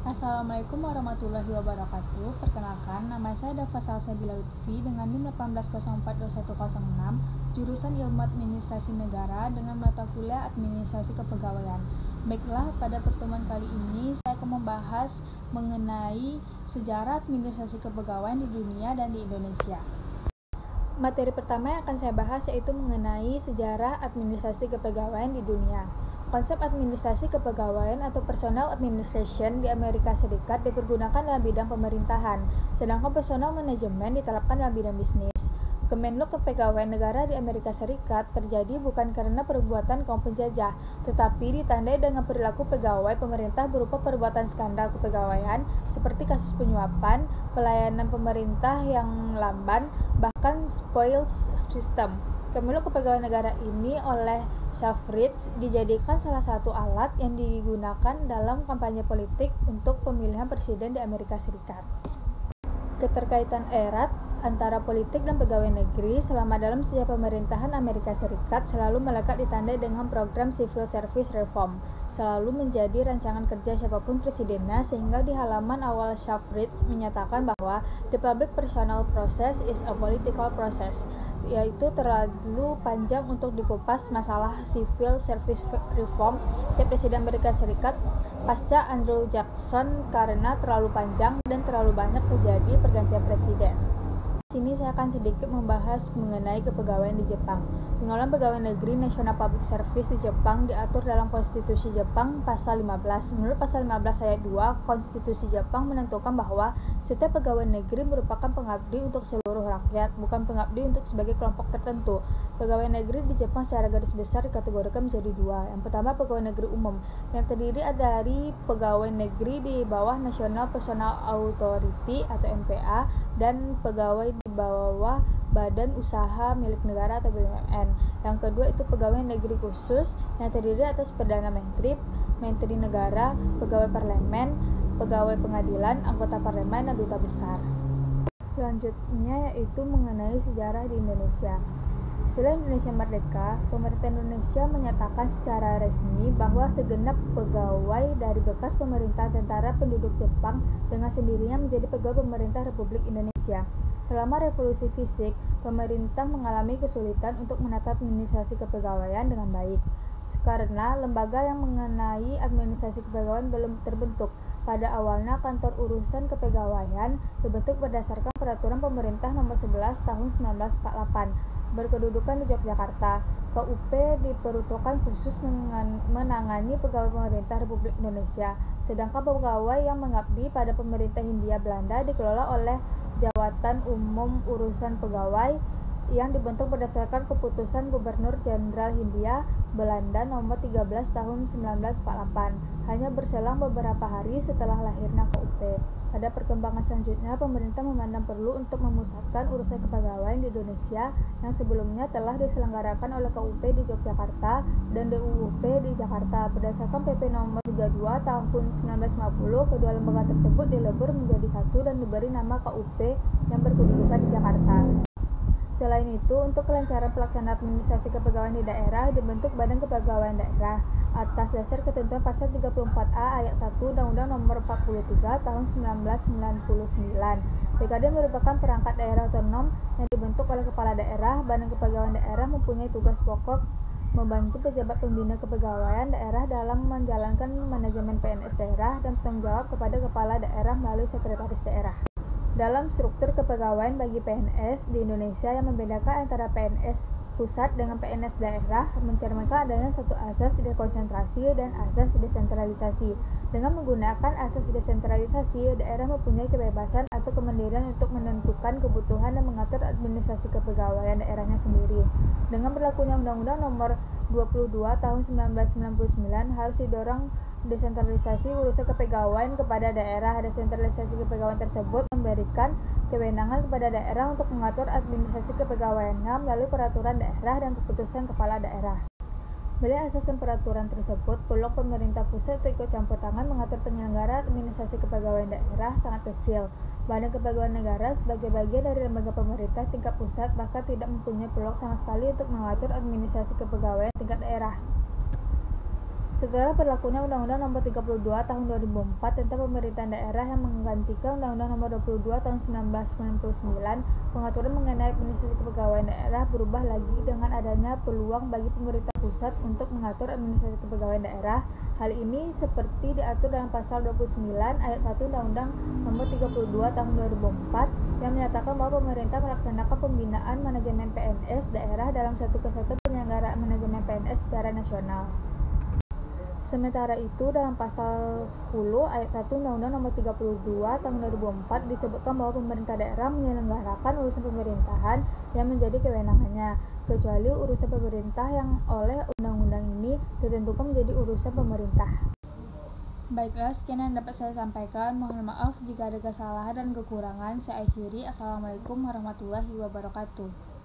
Assalamualaikum warahmatullahi wabarakatuh. Perkenalkan, nama saya Dafa Salsabila Lutfi dengan NIM 18042106, jurusan Ilmu Administrasi Negara dengan mata kuliah Administrasi Kepegawaian. Baiklah, pada pertemuan kali ini saya akan membahas mengenai sejarah administrasi kepegawaian di dunia dan di Indonesia. Materi pertama yang akan saya bahas yaitu mengenai sejarah administrasi kepegawaian di dunia. Konsep administrasi kepegawaian atau personal administration di Amerika Serikat dipergunakan dalam bidang pemerintahan, sedangkan personal management diterapkan dalam bidang bisnis. Kemenlu Kepegawaian Negara di Amerika Serikat terjadi bukan karena perbuatan kaum penjajah, tetapi ditandai dengan perilaku pegawai pemerintah berupa perbuatan skandal kepegawaian seperti kasus penyuapan, pelayanan pemerintah yang lamban, bahkan spoils system. Kemenlu Kepegawaian Negara ini oleh Suffrage dijadikan salah satu alat yang digunakan dalam kampanye politik untuk pemilihan presiden di Amerika Serikat. Keterkaitan erat antara politik dan pegawai negeri selama dalam sejarah pemerintahan Amerika Serikat selalu melekat ditandai dengan program Civil Service Reform, selalu menjadi rancangan kerja siapapun presidennya, sehingga di halaman awal Suffrage menyatakan bahwa the public personal process is a political process, yaitu terlalu panjang untuk dikupas masalah Civil Service Reform tiap presiden Amerika Serikat pasca Andrew Jackson karena terlalu panjang dan terlalu banyak terjadi pergantian presiden. Di sini saya akan sedikit membahas mengenai kepegawaian di Jepang. Pengelolaan pegawai negeri National Public Service di Jepang diatur dalam Konstitusi Jepang pasal 15. Menurut pasal 15 ayat 2, Konstitusi Jepang menentukan bahwa setiap pegawai negeri merupakan pengabdi untuk seluruh rakyat, bukan pengabdi untuk sebagai kelompok tertentu. Pegawai negeri di Jepang secara garis besar dikategorikan menjadi dua. Yang pertama, pegawai negeri umum, yang terdiri dari pegawai negeri di bawah National Personal Authority atau NPA dan pegawai di bawah Badan Usaha Milik Negara atau BUMN. Yang kedua itu pegawai negeri khusus yang terdiri atas Perdana Menteri, Menteri Negara, pegawai parlemen, pegawai pengadilan, anggota parlemen, dan duta besar. Selanjutnya yaitu mengenai sejarah di Indonesia. Setelah Indonesia merdeka, pemerintah Indonesia menyatakan secara resmi bahwa segenap pegawai dari bekas pemerintah tentara penduduk Jepang dengan sendirinya menjadi pegawai pemerintah Republik Indonesia. Selama revolusi fisik, pemerintah mengalami kesulitan untuk menata administrasi kepegawaian dengan baik, karena lembaga yang mengenai administrasi kepegawaian belum terbentuk. Pada awalnya, kantor urusan kepegawaian dibentuk berdasarkan peraturan pemerintah nomor 11 tahun 1948 berkedudukan di Yogyakarta. KUP diperuntukkan khusus menangani pegawai pemerintah Republik Indonesia, sedangkan pegawai yang mengabdi pada pemerintah Hindia Belanda dikelola oleh Jawatan Umum Urusan Pegawai yang dibentuk berdasarkan keputusan Gubernur Jenderal Hindia Belanda nomor 13 tahun 1948, hanya berselang beberapa hari setelah lahirnya KUP. Pada perkembangan selanjutnya, pemerintah memandang perlu untuk memusatkan urusan kepegawaian di Indonesia yang sebelumnya telah diselenggarakan oleh KUP di Yogyakarta dan DUUP di Jakarta. Berdasarkan PP nomor 32 tahun 1950, kedua lembaga tersebut dilebur menjadi satu dan diberi nama KUP yang berkedudukan di Jakarta. Selain itu, untuk kelancaran pelaksanaan administrasi kepegawaian di daerah, dibentuk Badan Kepegawaian Daerah atas dasar ketentuan pasal 34A ayat 1 Undang-Undang Nomor 43 Tahun 1999. BKD merupakan perangkat daerah otonom yang dibentuk oleh kepala daerah. Badan Kepegawaian Daerah mempunyai tugas pokok membantu pejabat pembina kepegawaian daerah dalam menjalankan manajemen PNS daerah dan bertanggung jawab kepada kepala daerah melalui sekretaris daerah. Dalam struktur kepegawaian bagi PNS di Indonesia yang membedakan antara PNS pusat dengan PNS daerah mencerminkan adanya suatu asas dekonsentrasi dan asas desentralisasi. Dengan menggunakan asas desentralisasi, daerah mempunyai kebebasan atau kemandirian untuk menentukan kebutuhan dan mengatur administrasi kepegawaian daerahnya sendiri. Dengan berlakunya Undang-Undang Nomor 22 Tahun 1999 harus didorong desentralisasi urusan kepegawaian kepada daerah. Desentralisasi kepegawaian tersebut memberikan kewenangan kepada daerah untuk mengatur administrasi kepegawaiannya melalui peraturan daerah dan keputusan kepala daerah. Melihat asas dan peraturan tersebut, peluang pemerintah pusat untuk ikut campur tangan mengatur penyelenggara administrasi kepegawaian daerah sangat kecil. Badan Kepegawaian Negara sebagai bagian dari lembaga pemerintah tingkat pusat bahkan tidak mempunyai peluang sama sekali untuk mengatur administrasi kepegawaian tingkat daerah. Setelah berlakunya Undang-Undang Nomor 32 Tahun 2004 tentang Pemerintahan Daerah yang menggantikan Undang-Undang Nomor 22 Tahun 1999, pengaturan mengenai administrasi kepegawaian daerah berubah lagi dengan adanya peluang bagi pemerintah pusat untuk mengatur administrasi kepegawaian daerah. Hal ini seperti diatur dalam pasal 29 ayat 1 Undang-Undang Nomor 32 Tahun 2004 yang menyatakan bahwa pemerintah melaksanakan pembinaan manajemen PNS daerah dalam suatu kesatuan penyelenggaraan manajemen PNS secara nasional. Sementara itu, dalam pasal 10 ayat 1 Undang-Undang Nomor 32 Tahun 2004 disebutkan bahwa pemerintah daerah menyelenggarakan urusan pemerintahan yang menjadi kewenangannya, kecuali urusan pemerintah yang oleh undang-undang ini ditentukan menjadi urusan pemerintah. Baiklah, sekian yang dapat saya sampaikan. Mohon maaf jika ada kesalahan dan kekurangan. Saya akhiri. Assalamualaikum warahmatullahi wabarakatuh.